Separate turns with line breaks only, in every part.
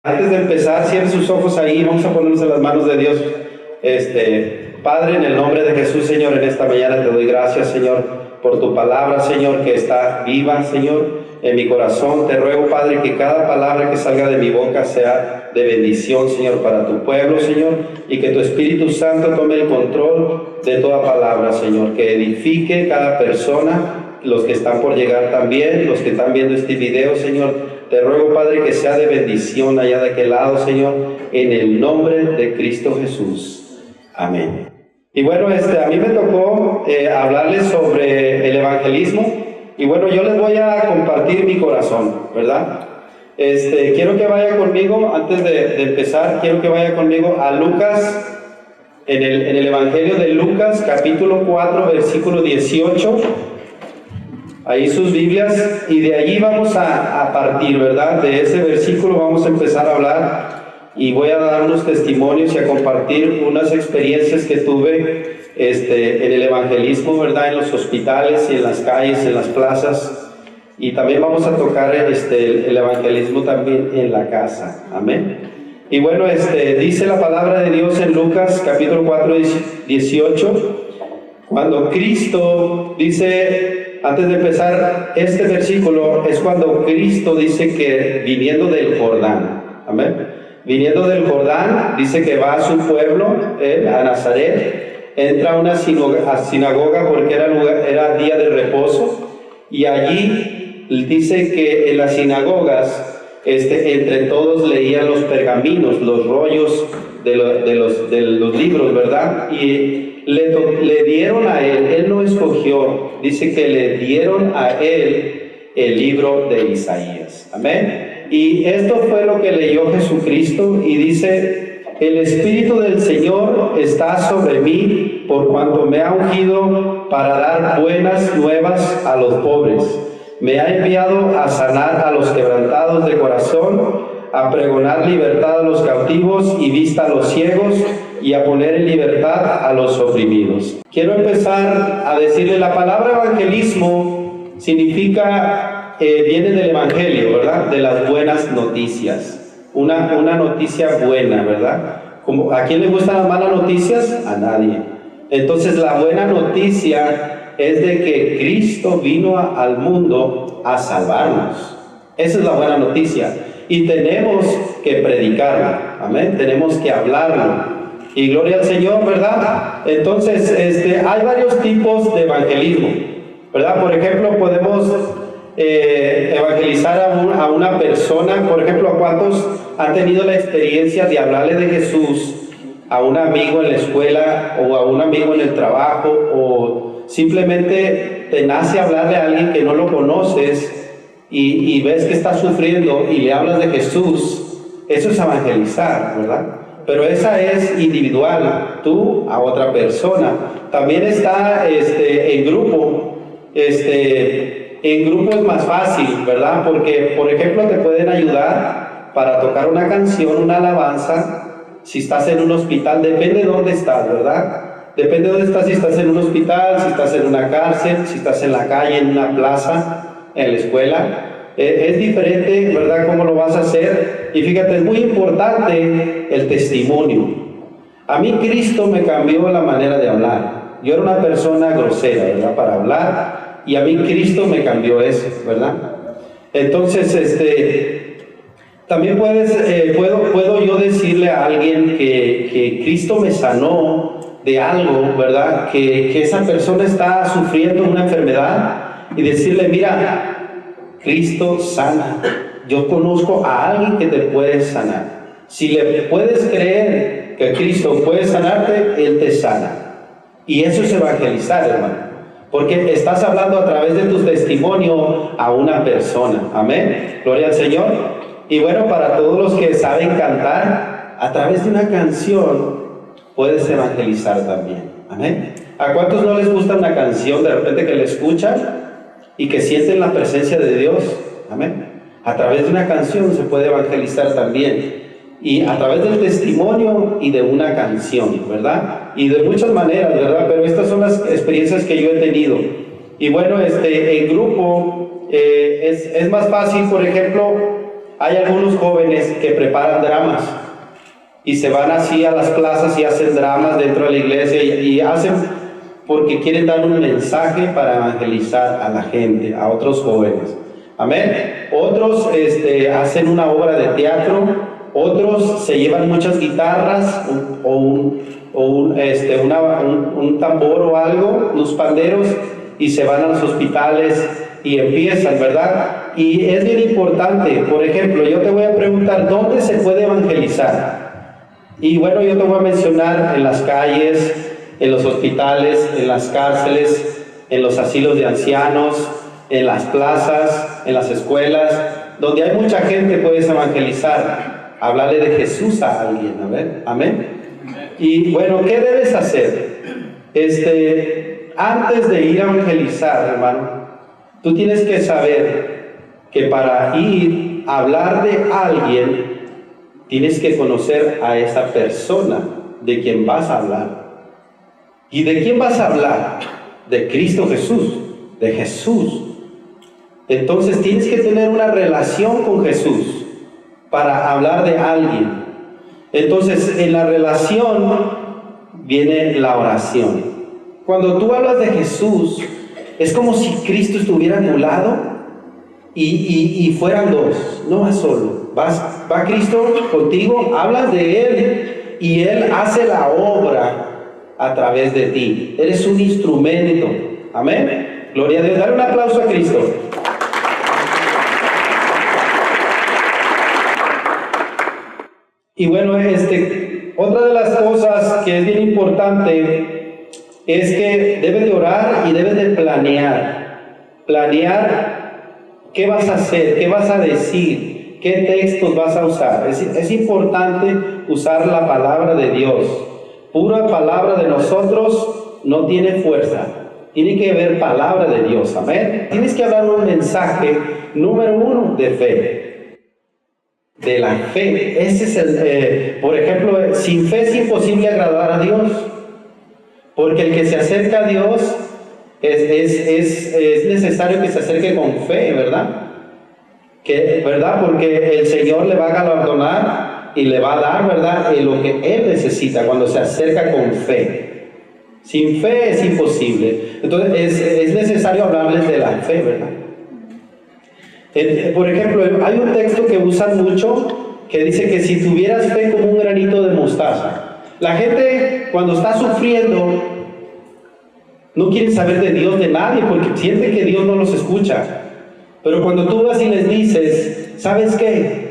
Antes de empezar, cierre sus ojos ahí, vamos a ponernos en las manos de Dios. Padre, en el nombre de Jesús, Señor, en esta mañana te doy gracias, Señor, por tu palabra, Señor, que está viva, Señor, en mi corazón. Te ruego, Padre, que cada palabra que salga de mi boca sea de bendición, Señor, para tu pueblo, Señor, y que tu Espíritu Santo tome el control de toda palabra, Señor, que edifique cada persona, los que están por llegar también, los que están viendo este video, Señor. Te ruego, Padre, que sea de bendición allá de aquel lado, Señor, en el nombre de Cristo Jesús. Amén. Y bueno, a mí me tocó hablarles sobre el evangelismo. Y bueno, yo les voy a compartir mi corazón, ¿verdad? Quiero que vaya conmigo, antes de empezar, quiero que vaya conmigo a Lucas, en el Evangelio de Lucas, capítulo 4, versículo 18. Ahí sus Biblias, y de allí vamos a partir, ¿verdad? De ese versículo vamos a empezar a hablar, y voy a dar unos testimonios y a compartir unas experiencias que tuve en el evangelismo, ¿verdad? En los hospitales y en las calles, en las plazas, y también vamos a tocar el evangelismo también en la casa. Amén. Y bueno, dice la palabra de Dios en Lucas capítulo 4, 18, cuando Cristo dice... Antes de empezar este versículo, es cuando Cristo dice que viniendo del Jordán, amén, viniendo del Jordán, dice que va a su pueblo, a Nazaret, entra a una sinagoga porque era día de reposo, y allí dice que en las sinagogas, entre todos leían los pergaminos, los rollos de los libros, ¿verdad? Y le dieron a él no escogió, dice que le dieron a él el libro de Isaías. Amén. Y esto fue lo que leyó Jesucristo, y dice: el Espíritu del Señor está sobre mí, por cuanto me ha ungido para dar buenas nuevas a los pobres. Me ha enviado a sanar a los quebrantados de corazón, a pregonar libertad a los cautivos y vista a los ciegos, y a poner en libertad a los oprimidos. Quiero empezar a decirle, la palabra evangelismo significa, viene del evangelio, ¿verdad? De las buenas noticias. Una noticia buena, ¿verdad? ¿A quién le gustan las malas noticias? A nadie. Entonces la buena noticia es de que Cristo vino al mundo a salvarnos. Esa es la buena noticia. Y tenemos que predicarla. Amén. Tenemos que hablarlo. Y gloria al Señor, ¿verdad? Entonces, hay varios tipos de evangelismo, ¿verdad? Por ejemplo, podemos evangelizar a una persona. Por ejemplo, ¿a cuántos han tenido la experiencia de hablarle de Jesús a un amigo en la escuela, o a un amigo en el trabajo, o simplemente te nace hablarle a alguien que no lo conoces y ves que está sufriendo y le hablas de Jesús? Eso es evangelizar, ¿verdad? Pero esa es individual, tú a otra persona. También está en grupo. En grupo es más fácil, ¿verdad? Porque, por ejemplo, te pueden ayudar para tocar una canción, una alabanza. Si estás en un hospital, depende de dónde estás, ¿verdad? Depende de dónde estás, si estás en un hospital, si estás en una cárcel, si estás en la calle, en una plaza, en la escuela. Es diferente, ¿verdad?, cómo lo vas a hacer. Y fíjate, es muy importante el testimonio. A mí Cristo me cambió la manera de hablar. Yo era una persona grosera, ¿verdad?, para hablar, y a mí Cristo me cambió eso, ¿verdad? Entonces, también puedo yo decirle a alguien que Cristo me sanó de algo, ¿verdad?, que esa persona está sufriendo una enfermedad, y decirle: mira, Cristo sana. Yo conozco a alguien que te puede sanar. Si le puedes creer que Cristo puede sanarte, Él te sana. Y eso es evangelizar, hermano, porque estás hablando a través de tu testimonio a una persona. Amén. Gloria al Señor. Y bueno, para todos los que saben cantar, a través de una canción puedes evangelizar también. Amén. ¿A cuántos no les gusta una canción de repente que la escuchan y que sienten la presencia de Dios? Amén. A través de una canción se puede evangelizar también, y a través del testimonio y de una canción, ¿verdad? Y de muchas maneras, ¿verdad? Pero estas son las experiencias que yo he tenido. Y bueno, en grupo es más fácil. Por ejemplo, hay algunos jóvenes que preparan dramas y se van así a las plazas y hacen dramas dentro de la iglesia y hacen porque quieren dar un mensaje para evangelizar a la gente, a otros jóvenes. Amén. Otros hacen una obra de teatro, otros se llevan muchas guitarras un tambor o algo, unos panderos, y se van a los hospitales y empiezan, ¿verdad? Y es bien importante. Por ejemplo, yo te voy a preguntar, ¿dónde se puede evangelizar? Y bueno, yo te voy a mencionar en las calles, en los hospitales, en las cárceles, en los asilos de ancianos, en las plazas, en las escuelas, donde hay mucha gente puedes evangelizar, hablarle de Jesús a alguien, a ver, amén. Y bueno, ¿qué debes hacer? Antes de ir a evangelizar, hermano, tú tienes que saber que para ir a hablar de alguien, tienes que conocer a esa persona de quien vas a hablar. ¿Y de quién vas a hablar? De Cristo Jesús, de Jesús. Entonces tienes que tener una relación con Jesús para hablar de alguien. Entonces en la relación viene la oración. Cuando tú hablas de Jesús, es como si Cristo estuviera a tu lado y fueran dos, no vas solo. Va Cristo contigo, hablas de Él y Él hace la obra a través de ti. Eres un instrumento. Amén. Gloria a Dios. Dale un aplauso a Cristo. Y bueno, otra de las cosas que es bien importante es que debes de orar y debes de planear qué vas a hacer, qué vas a decir, qué textos vas a usar. Es importante usar la palabra de Dios. Pura palabra de nosotros no tiene fuerza. Tiene que haber palabra de Dios. Amén. Tienes que hablar un mensaje número 1 de fe. De la fe. Ese es por ejemplo, sin fe es imposible agradar a Dios. Porque el que se acerca a Dios es necesario que se acerque con fe, ¿verdad? ¿Verdad? Porque el Señor le va a galardonar y le va a dar, ¿verdad?, lo que Él necesita cuando se acerca con fe. Sin fe es imposible. Entonces es necesario hablarles de la fe, ¿verdad? Por ejemplo, hay un texto que usan mucho que dice que si tuvieras fe como un granito de mostaza. La gente cuando está sufriendo no quiere saber de Dios de nadie porque siente que Dios no los escucha. Pero cuando tú vas y les dices, ¿sabes qué?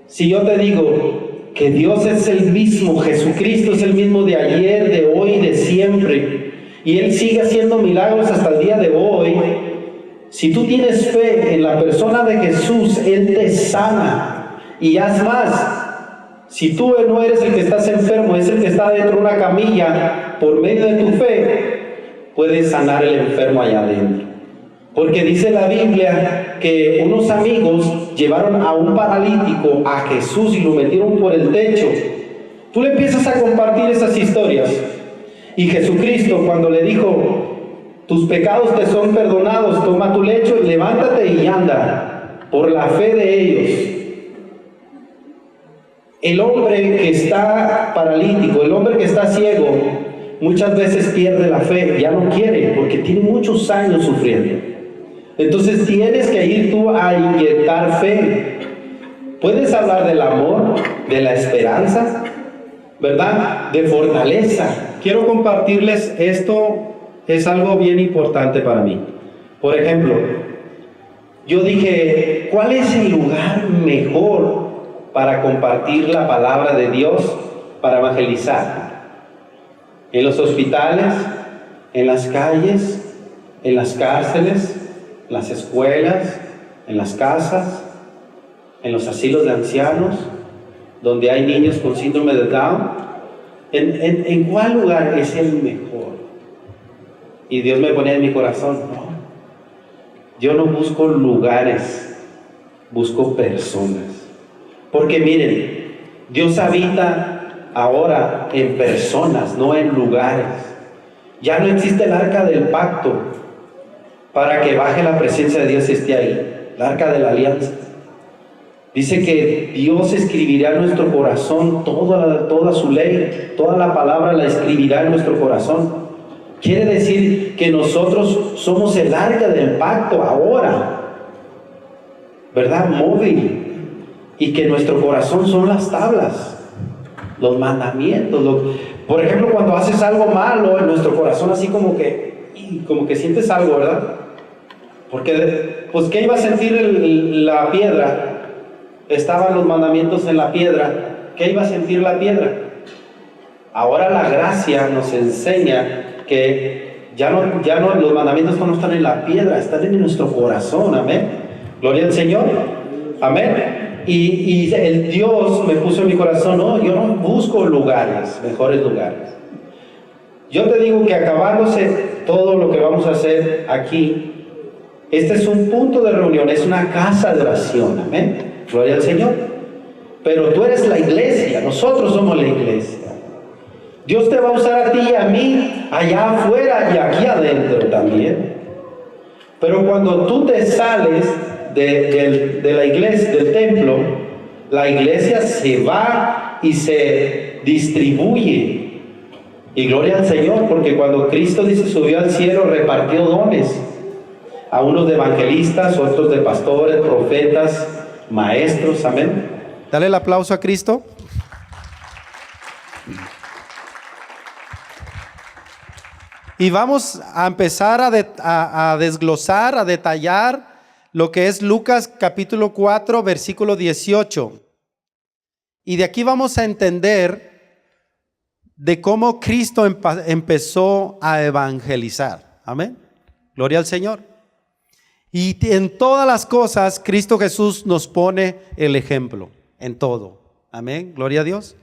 Si yo te digo que Dios es el mismo, Jesucristo es el mismo de ayer, de hoy, de siempre, y Él sigue haciendo milagros hasta el día de hoy, si tú tienes fe en la persona de Jesús, Él te sana. Y haz más, si tú no eres el que estás enfermo, es el que está dentro de una camilla, por medio de tu fe, puedes sanar el enfermo allá adentro. Porque dice la Biblia que unos amigos llevaron a un paralítico a Jesús y lo metieron por el techo. Tú le empiezas a compartir esas historias. Y Jesucristo, cuando le dijo, tus pecados te son perdonados, toma tu lecho y levántate y anda, por la fe de ellos. El hombre que está paralítico, el hombre que está ciego, muchas veces pierde la fe, ya no quiere, porque tiene muchos años sufriendo. Entonces tienes que ir tú a inyectar fe. Puedes hablar del amor, de la esperanza, ¿verdad? De fortaleza. Quiero compartirles esto, es algo bien importante para mí. Por ejemplo, yo dije, ¿cuál es el lugar mejor para compartir la palabra de Dios, para evangelizar? En los hospitales, en las calles, en las cárceles, en las escuelas, en las casas, en los asilos de ancianos, donde hay niños con síndrome de Down. ¿En cuál lugar es el mejor? Y Dios me ponía en mi corazón, no, yo no busco lugares, busco personas. Porque miren, Dios habita ahora en personas, no en lugares. Ya no existe el arca del pacto para que baje la presencia de Dios y esté ahí, el arca de la alianza. Dice que Dios escribirá en nuestro corazón toda su ley, toda la palabra la escribirá en nuestro corazón. Quiere decir que nosotros somos el arca del pacto ahora, ¿verdad? Móvil. Y que nuestro corazón son las tablas, los mandamientos. Por ejemplo, cuando haces algo malo en nuestro corazón, así como que sientes algo, ¿verdad? Porque, pues, ¿qué iba a sentir la piedra? Estaban los mandamientos en la piedra. ¿Qué iba a sentir la piedra? Ahora la gracia nos enseña que ya no, los mandamientos no están en la piedra, están en nuestro corazón. Amén. Gloria al Señor. Amén. Y el Dios me puso en mi corazón, no, yo no busco lugares, mejores lugares. Yo te digo que acabándose todo lo que vamos a hacer aquí, este es un punto de reunión, es una casa de oración. Amén. Gloria al Señor. Pero tú eres la iglesia, nosotros somos la iglesia. Dios te va a usar a ti y a mí allá afuera y aquí adentro también. Pero cuando tú te sales de la iglesia, del templo, la iglesia se va y se distribuye. Y gloria al Señor, porque cuando Cristo dice subió al cielo, repartió dones a unos de evangelistas, otros de pastores, profetas, maestros. Amén.
Dale el aplauso a Cristo. Y vamos a empezar a desglosar, a detallar lo que es Lucas capítulo 4, versículo 18. Y de aquí vamos a entender de cómo Cristo empezó a evangelizar. Amén. Gloria al Señor. Y en todas las cosas, Cristo Jesús nos pone el ejemplo. En todo. Amén. Gloria a Dios.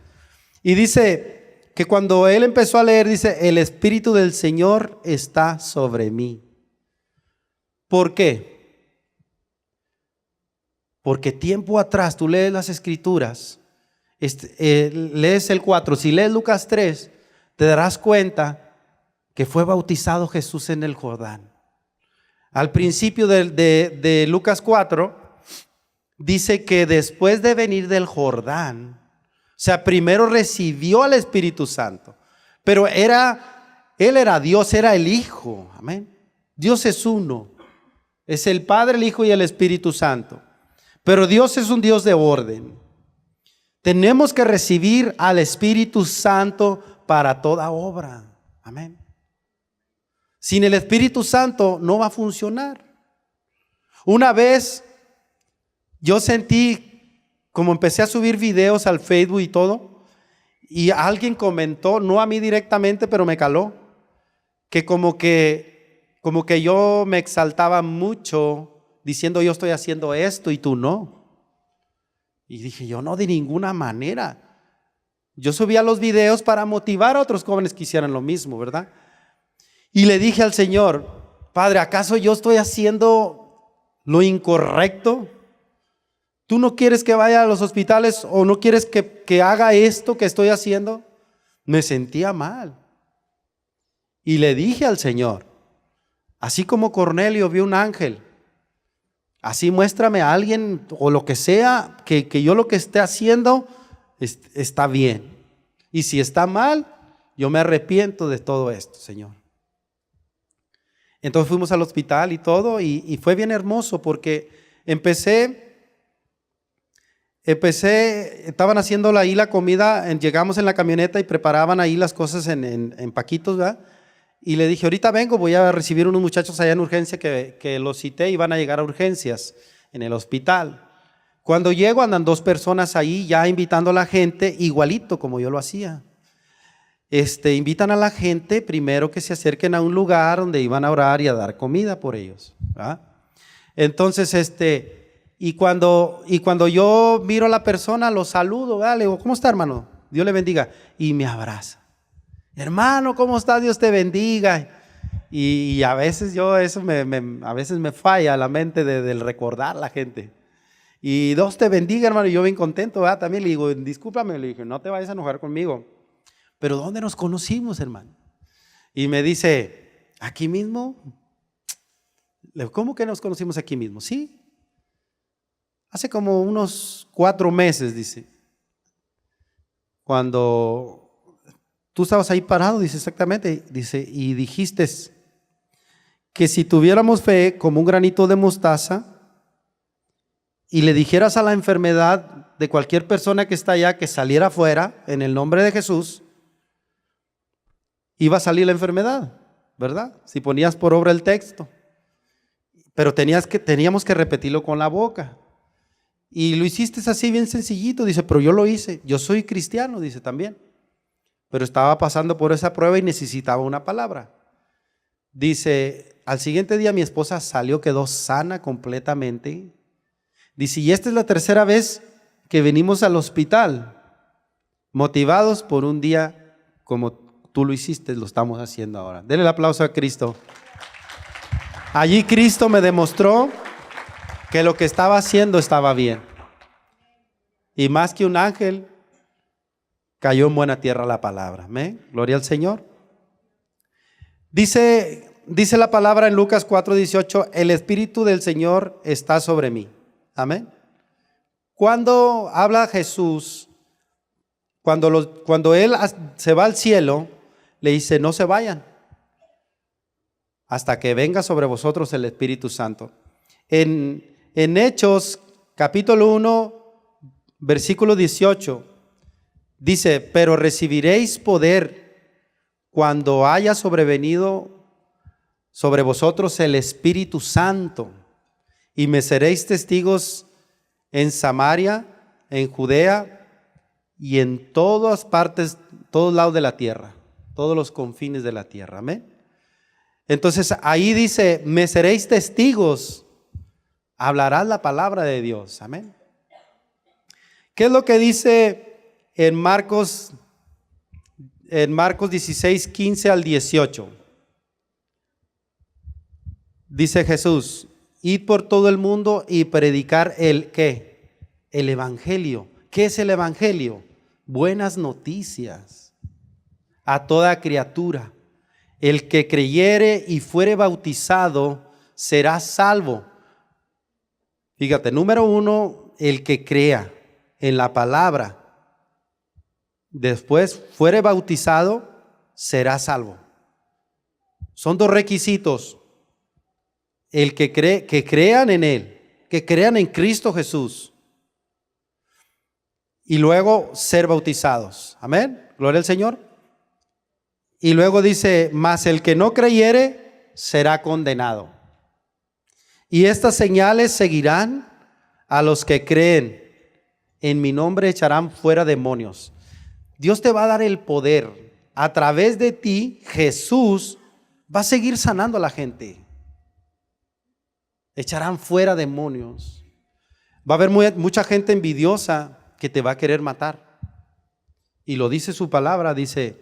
Y dice que cuando él empezó a leer, dice, el Espíritu del Señor está sobre mí. ¿Por qué? Porque tiempo atrás, tú lees las Escrituras, lees el 4, si lees Lucas 3, te darás cuenta que fue bautizado Jesús en el Jordán. Al principio de Lucas 4, dice que después de venir del Jordán, o sea, primero recibió al Espíritu Santo, pero él era Dios, era el Hijo. Amén. Dios es uno, es el Padre, el Hijo y el Espíritu Santo. Pero Dios es un Dios de orden. Tenemos que recibir al Espíritu Santo para toda obra. Amén. Sin el Espíritu Santo no va a funcionar. Una vez yo sentí, como empecé a subir videos al Facebook y todo, y alguien comentó, no a mí directamente, pero me caló, que como que yo me exaltaba mucho diciendo yo estoy haciendo esto y tú no. Y dije yo no, de ninguna manera. Yo subía los videos para motivar a otros jóvenes que hicieran lo mismo, ¿verdad? Y le dije al Señor, Padre, ¿acaso yo estoy haciendo lo incorrecto? ¿Tú no quieres que vaya a los hospitales o no quieres que haga esto que estoy haciendo? Me sentía mal. Y le dije al Señor, así como Cornelio vio un ángel, así muéstrame a alguien o lo que sea, que yo lo que esté haciendo está bien. Y si está mal, yo me arrepiento de todo esto, Señor. Entonces fuimos al hospital y todo, y fue bien hermoso porque estaban haciendo ahí la comida, llegamos en la camioneta y preparaban ahí las cosas en paquitos, ¿verdad? Y le dije, ahorita vengo, voy a recibir unos muchachos allá en urgencia que los cité y van a llegar a urgencias en el hospital. Cuando llego andan 2 personas ahí ya invitando a la gente, igualito como yo lo hacía. Invitan a la gente primero que se acerquen a un lugar donde iban a orar y a dar comida por ellos, ¿verdad? Entonces, y cuando yo miro a la persona, lo saludo, ¿verdad? Le digo, ¿cómo está, hermano? Dios le bendiga. Y me abraza. Hermano, ¿cómo está? Dios te bendiga. Y a veces a veces me falla la mente del recordar a la gente. Y Dios te bendiga, hermano. Y yo bien contento, ¿verdad? También le digo, discúlpame, le dije, no te vayas a enojar conmigo. Pero ¿dónde nos conocimos, hermano? Y me dice, ¿aquí mismo? Le digo, ¿cómo que nos conocimos aquí mismo? Sí. hace como unos 4 meses, dice, cuando tú estabas ahí parado, dice exactamente, dice, y dijiste que si tuviéramos fe como un granito de mostaza y le dijeras a la enfermedad de cualquier persona que está allá que saliera afuera en el nombre de Jesús, iba a salir la enfermedad, ¿verdad? Si ponías por obra el texto. Pero teníamos que repetirlo con la boca. Y lo hiciste así bien sencillito, dice, pero yo lo hice. Yo soy cristiano, dice también. Pero estaba pasando por esa prueba y necesitaba una palabra. Dice, al siguiente día mi esposa salió, quedó sana completamente. Dice, y esta es la 3ª vez que venimos al hospital, motivados por un día como tú lo hiciste, lo estamos haciendo ahora. Denle el aplauso a Cristo. Allí Cristo me demostró que lo que estaba haciendo estaba bien. Y más que un ángel, cayó en buena tierra la palabra. Amén. Gloria al Señor. Dice la palabra en Lucas 4:18, el Espíritu del Señor está sobre mí. Amén. Cuando habla Jesús, cuando Él se va al cielo, le dice, no se vayan hasta que venga sobre vosotros el Espíritu Santo. En Hechos capítulo 1, versículo 18, dice, pero recibiréis poder cuando haya sobrevenido sobre vosotros el Espíritu Santo, y me seréis testigos en Samaria, en Judea y en todas partes, todos lados de la tierra, todos los confines de la tierra. Amén. Entonces ahí dice, me seréis testigos, hablarás la palabra de Dios. Amén. ¿Qué es lo que dice en Marcos 16, 15 al 18? Dice Jesús, id por todo el mundo y predicar el ¿qué? El evangelio. ¿Qué es el evangelio? Buenas noticias a toda criatura. El que creyere y fuere bautizado será salvo. Fíjate, número 1, el que crea en la palabra, después fuere bautizado, será salvo. Son 2 requisitos. El que cree, que crean en Él, que crean en Cristo Jesús. Y luego ser bautizados. Amén. Gloria al Señor. Y luego dice, mas el que no creyere será condenado. Y estas señales seguirán a los que creen. En mi nombre echarán fuera demonios. Dios te va a dar el poder. A través de ti, Jesús va a seguir sanando a la gente. Echarán fuera demonios. Va a haber mucha gente envidiosa que te va a querer matar. Y lo dice su palabra, dice,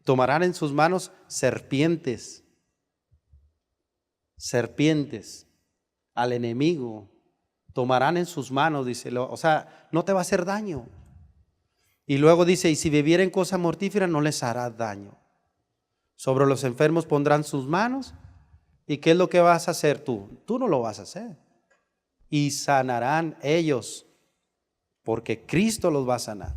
tomarán en sus manos serpientes al enemigo. Tomarán en sus manos, dice, o sea, no te va a hacer daño. Y luego dice, y si bebieren cosa mortífera no les hará daño. Sobre los enfermos pondrán sus manos. ¿Y qué es lo que vas a hacer tú? Tú no lo vas a hacer. Y sanarán ellos, porque Cristo los va a sanar.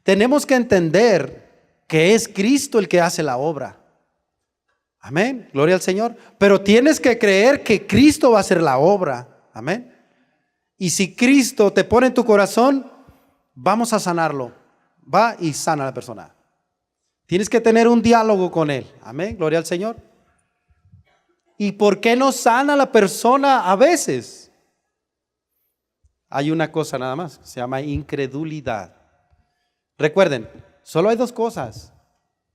Tenemos que entender que es Cristo el que hace la obra. Amén, gloria al Señor. Pero tienes que creer que Cristo va a hacer la obra. Amén. Y si Cristo te pone en tu corazón, vamos a sanarlo. Va y sana a la persona. Tienes que tener un diálogo con Él. Amén, gloria al Señor. ¿Y por qué no sana la persona a veces? Hay una cosa nada más, se llama incredulidad. Recuerden, solo hay 2 cosas.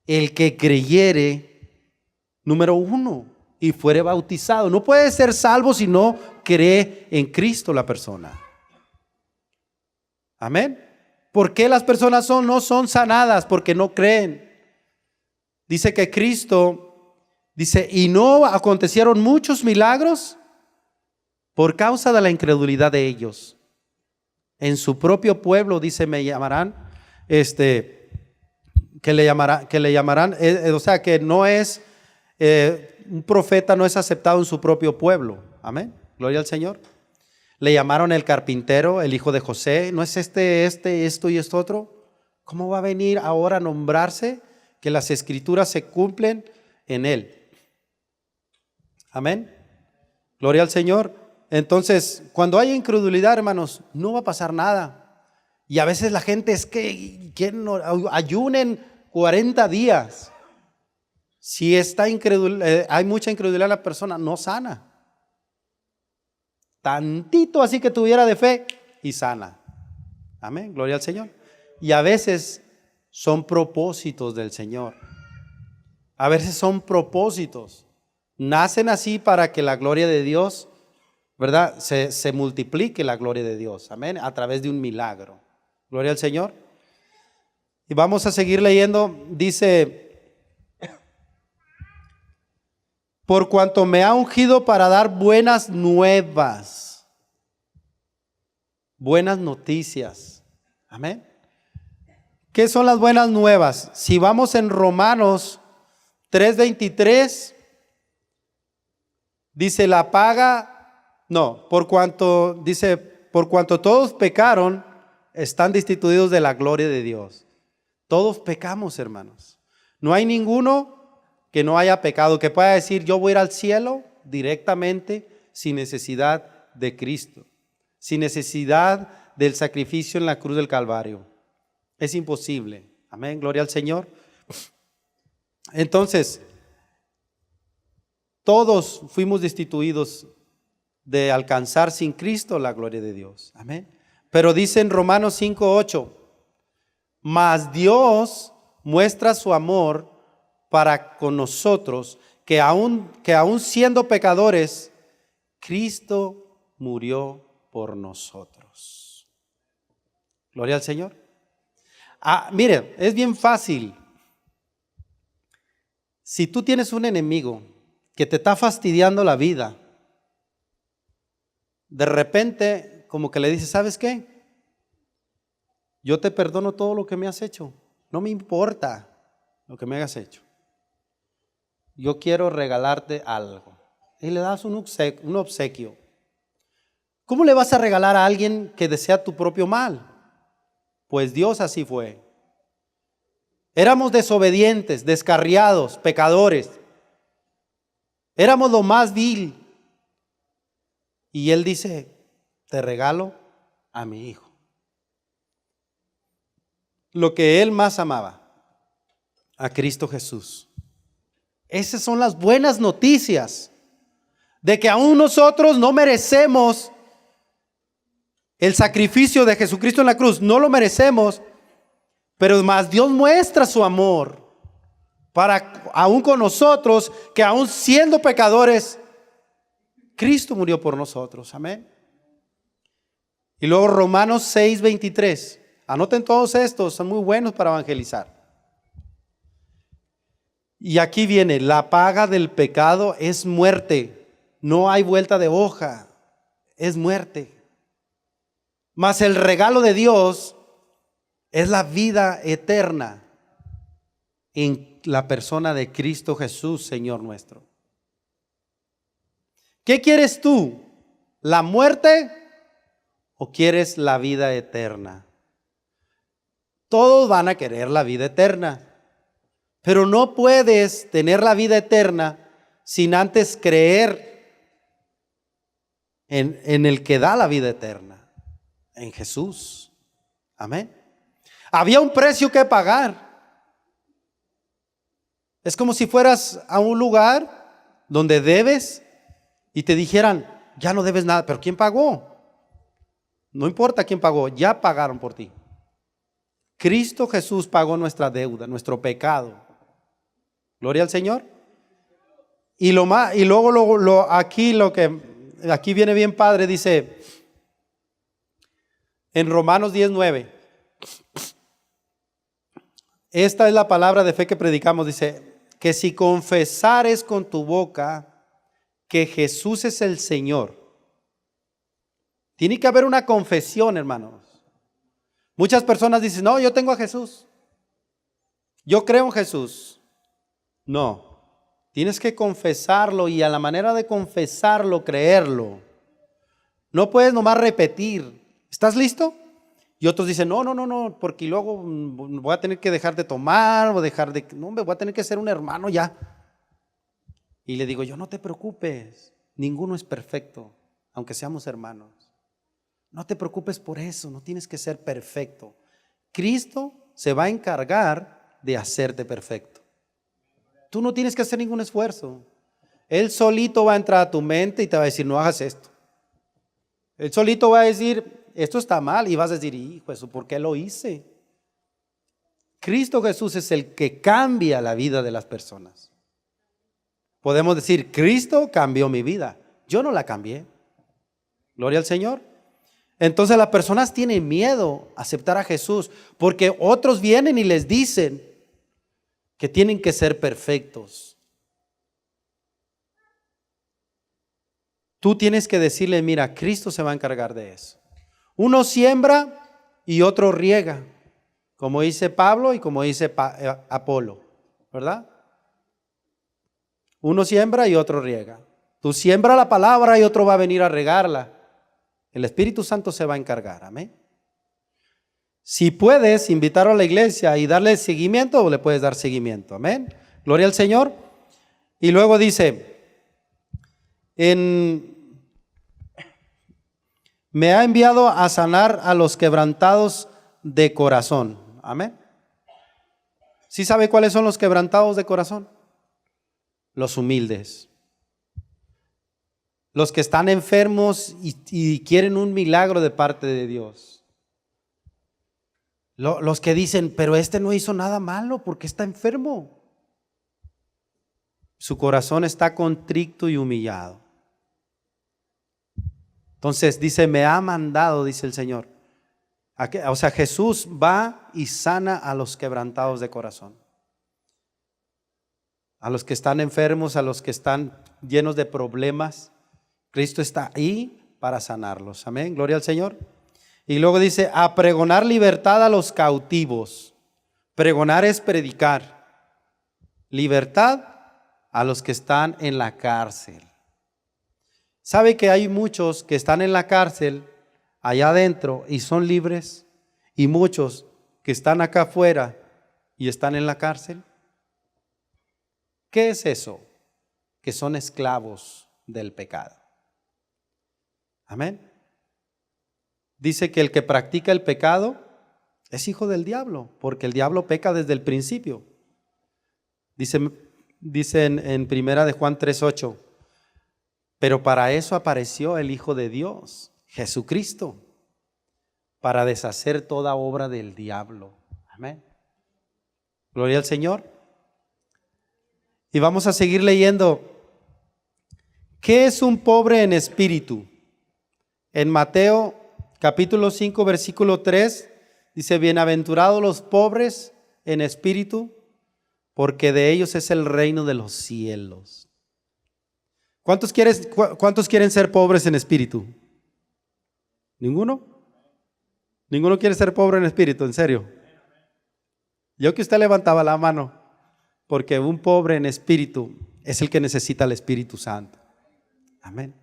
El que creyere, número 1, y fuere bautizado. No puede ser salvo si no cree en Cristo la persona. Amén. ¿Por qué las personas no son sanadas? Porque no creen. Dice que Cristo... Dice, y no acontecieron muchos milagros por causa de la incredulidad de ellos. En su propio pueblo, dice, me llamarán, que le llamarán, o sea, que no es, un profeta no es aceptado en su propio pueblo. Amén. Gloria al Señor. Le llamaron el carpintero, el hijo de José. ¿No es esto y esto otro? ¿Cómo va a venir ahora a nombrarse que las escrituras se cumplen en él? Amén. Gloria al Señor. Entonces, cuando hay incredulidad, hermanos, no va a pasar nada. Y a veces la gente es que quieren ayunen 40 días. Si hay mucha incredulidad en la persona, no sana. Tantito así que tuviera de fe y sana. Amén, gloria al Señor. Y a veces son propósitos del Señor. A veces son propósitos. Nacen así para que la gloria de Dios, ¿verdad? Se multiplique la gloria de Dios. Amén, a través de un milagro. Gloria al Señor. Y vamos a seguir leyendo. Dice: por cuanto me ha ungido para dar buenas nuevas, buenas noticias. Amén. ¿Qué son las buenas nuevas? Si vamos en Romanos 3:23, dice por cuanto todos pecaron, están destituidos de la gloria de Dios. Todos pecamos, hermanos. No hay ninguno que no haya pecado, que pueda decir yo voy a ir al cielo directamente sin necesidad de Cristo, sin necesidad del sacrificio en la cruz del Calvario. Es imposible. Amén, gloria al Señor. Entonces, todos fuimos destituidos de alcanzar sin Cristo la gloria de Dios. Amén. Pero dice en Romanos 5:8, mas Dios muestra su amor para con nosotros, que aún siendo pecadores, Cristo murió por nosotros. Gloria al Señor. Miren, es bien fácil. Si tú tienes un enemigo que te está fastidiando la vida, de repente como que le dices, ¿sabes qué? Yo te perdono todo lo que me has hecho. No me importa lo que me hayas hecho. Yo quiero regalarte algo. Y le das un obsequio. ¿Cómo le vas a regalar a alguien que desea tu propio mal? Pues Dios así fue. Éramos desobedientes, descarriados, pecadores. Éramos lo más vil. Y Él dice, te regalo a mi hijo. Lo que Él más amaba, a Cristo Jesús. Esas son las buenas noticias de que aún nosotros no merecemos el sacrificio de Jesucristo en la cruz. No lo merecemos, pero más Dios muestra su amor para aún con nosotros, que aún siendo pecadores, Cristo murió por nosotros. Amén. Y luego Romanos 6:23. Anoten todos estos, son muy buenos para evangelizar. Y aquí viene, la paga del pecado es muerte. No hay vuelta de hoja, es muerte. Mas el regalo de Dios es la vida eterna en la persona de Cristo Jesús, Señor nuestro. ¿Qué quieres tú? ¿La muerte o quieres la vida eterna? Todos van a querer la vida eterna, pero no puedes tener la vida eterna sin antes creer en el que da la vida eterna, en Jesús. Amén. Había un precio que pagar. Es como si fueras a un lugar donde debes y te dijeran, ya no debes nada, pero ¿quién pagó? No importa quién pagó, ya pagaron por ti. Cristo Jesús pagó nuestra deuda, nuestro pecado. Gloria al Señor. Y luego aquí viene bien padre, dice en Romanos 10:9. Esta es la palabra de fe que predicamos, dice que si confesares con tu boca que Jesús es el Señor. Tiene que haber una confesión, hermanos. Muchas personas dicen, no, yo tengo a Jesús. Yo creo en Jesús. No, tienes que confesarlo y a la manera de confesarlo, creerlo. No puedes nomás repetir. ¿Estás listo? Y otros dicen, no, porque luego voy a tener que dejar de tomar, no, me voy a tener que ser un hermano ya. Y le digo yo, no te preocupes, ninguno es perfecto, aunque seamos hermanos. No te preocupes por eso, no tienes que ser perfecto. Cristo se va a encargar de hacerte perfecto. Tú no tienes que hacer ningún esfuerzo. Él solito va a entrar a tu mente y te va a decir, no hagas esto. Él solito va a decir, esto está mal, y vas a decir, hijo, ¿eso por qué lo hice? Cristo Jesús es el que cambia la vida de las personas. Podemos decir, Cristo cambió mi vida. Yo no la cambié. Gloria al Señor. Entonces las personas tienen miedo a aceptar a Jesús porque otros vienen y les dicen que tienen que ser perfectos. Tú tienes que decirle, mira, Cristo se va a encargar de eso. Uno siembra y otro riega, como dice Pablo y como dice Apolo, ¿verdad? Uno siembra y otro riega. Tú siembra la palabra y otro va a venir a regarla. El Espíritu Santo se va a encargar, amén. Si puedes invitarlo a la iglesia y darle seguimiento, le puedes dar seguimiento, amén. Gloria al Señor. Y luego dice, me ha enviado a sanar a los quebrantados de corazón, amén. ¿Sí sabe cuáles son los quebrantados de corazón? Los humildes. Los que están enfermos y quieren un milagro de parte de Dios. Los que dicen, pero este no hizo nada malo, ¿por qué está enfermo? Su corazón está contrito y humillado. Entonces dice, me ha mandado, dice el Señor. O sea, Jesús va y sana a los quebrantados de corazón. A los que están enfermos, a los que están llenos de problemas. Cristo está ahí para sanarlos. Amén, gloria al Señor. Y luego dice, a pregonar libertad a los cautivos. Pregonar es predicar. Libertad a los que están en la cárcel. ¿Sabe que hay muchos que están en la cárcel, allá adentro, y son libres? Y muchos que están acá afuera y están en la cárcel. ¿Qué es eso? Que son esclavos del pecado. Amén. Dice que el que practica el pecado es hijo del diablo, porque el diablo peca desde el principio. Dice en primera de Juan 3:8, pero para eso apareció el Hijo de Dios, Jesucristo, para deshacer toda obra del diablo. Amén. Gloria al Señor. Y vamos a seguir leyendo. ¿Qué es un pobre en espíritu? En Mateo capítulo 5 versículo 3 dice, bienaventurados los pobres en espíritu, porque de ellos es el reino de los cielos. ¿Cuántos quieren ser pobres en espíritu? ¿Ninguno? ¿Ninguno quiere ser pobre en espíritu? ¿En serio? Yo que usted levantaba la mano, porque un pobre en espíritu es el que necesita el Espíritu Santo. Amén.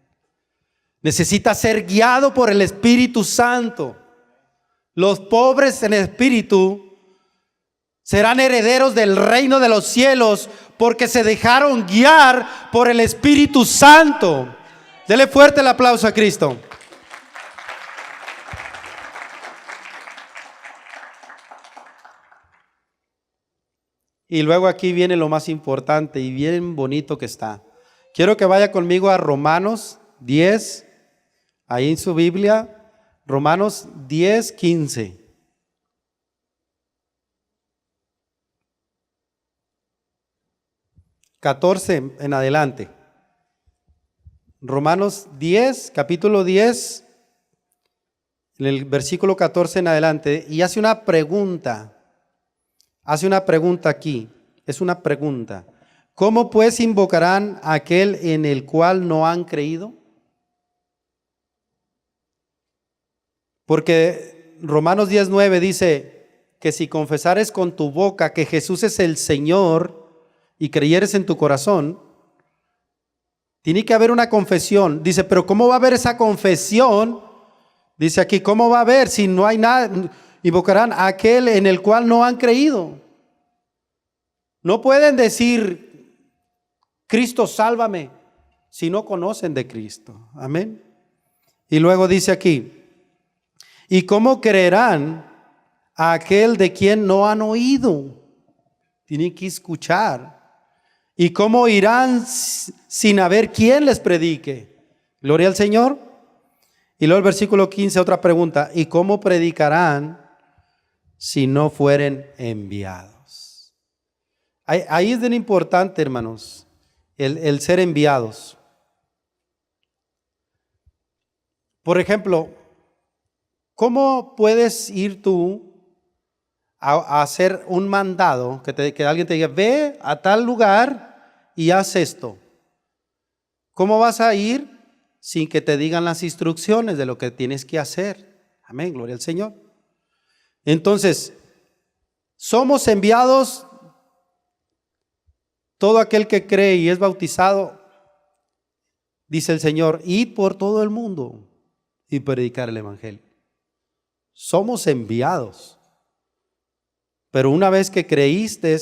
Necesita ser guiado por el Espíritu Santo. Los pobres en espíritu serán herederos del reino de los cielos porque se dejaron guiar por el Espíritu Santo. Dele fuerte el aplauso a Cristo. Y luego aquí viene lo más importante y bien bonito que está. Quiero que vaya conmigo a Romanos 10, ahí en su Biblia, Romanos 10:15. (14) en adelante. Romanos 10, capítulo 10, en el versículo 14 en adelante, y hace una pregunta. Hace una pregunta aquí, es una pregunta. ¿Cómo pues invocarán a aquel en el cual no han creído? Porque Romanos 10:9 dice que si confesares con tu boca que Jesús es el Señor y creyeres en tu corazón, Tiene que haber una confesión. Dice, pero ¿cómo va a haber esa confesión? Dice aquí, ¿cómo va a haber si no hay nada? Invocarán a aquel en el cual no han creído. No pueden decir, Cristo, sálvame, si no conocen de Cristo. Amén. Y luego dice aquí, ¿y cómo creerán a aquel de quien no han oído? Tienen que escuchar. ¿Y cómo irán sin haber quien les predique? Gloria al Señor. Y luego el versículo 15, otra pregunta. ¿Y cómo predicarán si no fueren enviados? Ahí es bien importante, hermanos, el ser enviados. Por ejemplo, ¿cómo puedes ir tú a hacer un mandado, que alguien te diga, ve a tal lugar y haz esto? ¿Cómo vas a ir sin que te digan las instrucciones de lo que tienes que hacer? Amén, gloria al Señor. Entonces, somos enviados, todo aquel que cree y es bautizado, dice el Señor, id por todo el mundo y predicar el evangelio. Somos enviados. Pero una vez que creíste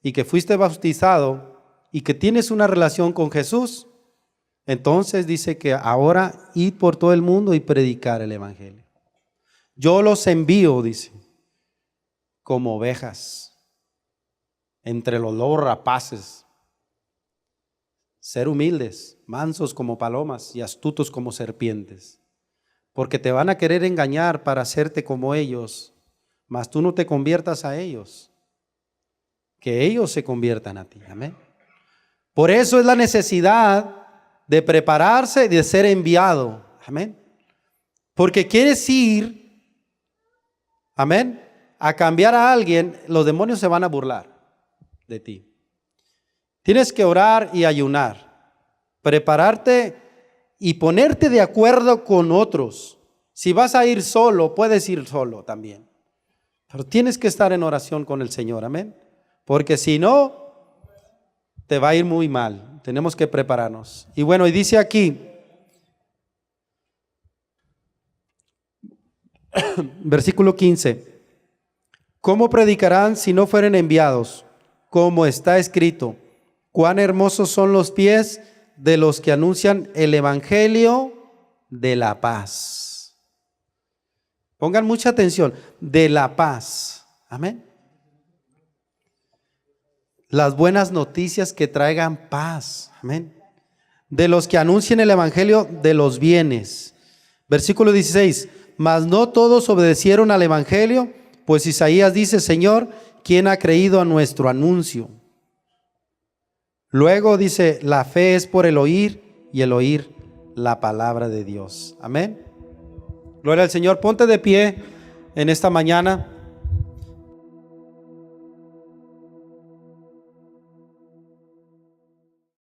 y que fuiste bautizado y que tienes una relación con Jesús, entonces dice que ahora id por todo el mundo y predicar el evangelio. Yo los envío, dice, como ovejas entre los lobos rapaces. Ser humildes, mansos como palomas y astutos como serpientes. Porque te van a querer engañar para hacerte como ellos. Mas tú no te conviertas a ellos, que ellos se conviertan a ti. Amén. Por eso es la necesidad de prepararse y de ser enviado. Amén. Porque quieres ir, amén, a cambiar a alguien, los demonios se van a burlar de ti. Tienes que orar y ayunar, prepararte y ponerte de acuerdo con otros. Si vas a ir solo, puedes ir solo también. Pero tienes que estar en oración con el Señor, amén. Porque si no, te va a ir muy mal. Tenemos que prepararnos. Y bueno, y dice aquí, versículo 15, ¿cómo predicarán si no fueren enviados? Como está escrito, cuán hermosos son los pies de los que anuncian el evangelio de la paz. Pongan mucha atención, de la paz. Amén. Las buenas noticias que traigan paz. Amén. De los que anuncien el evangelio de los bienes. Versículo 16. Mas no todos obedecieron al evangelio, pues Isaías dice, Señor, ¿quién ha creído a nuestro anuncio? Luego dice, la fe es por el oír y el oír la palabra de Dios. Amén. Gloria al Señor. Ponte de pie en esta mañana.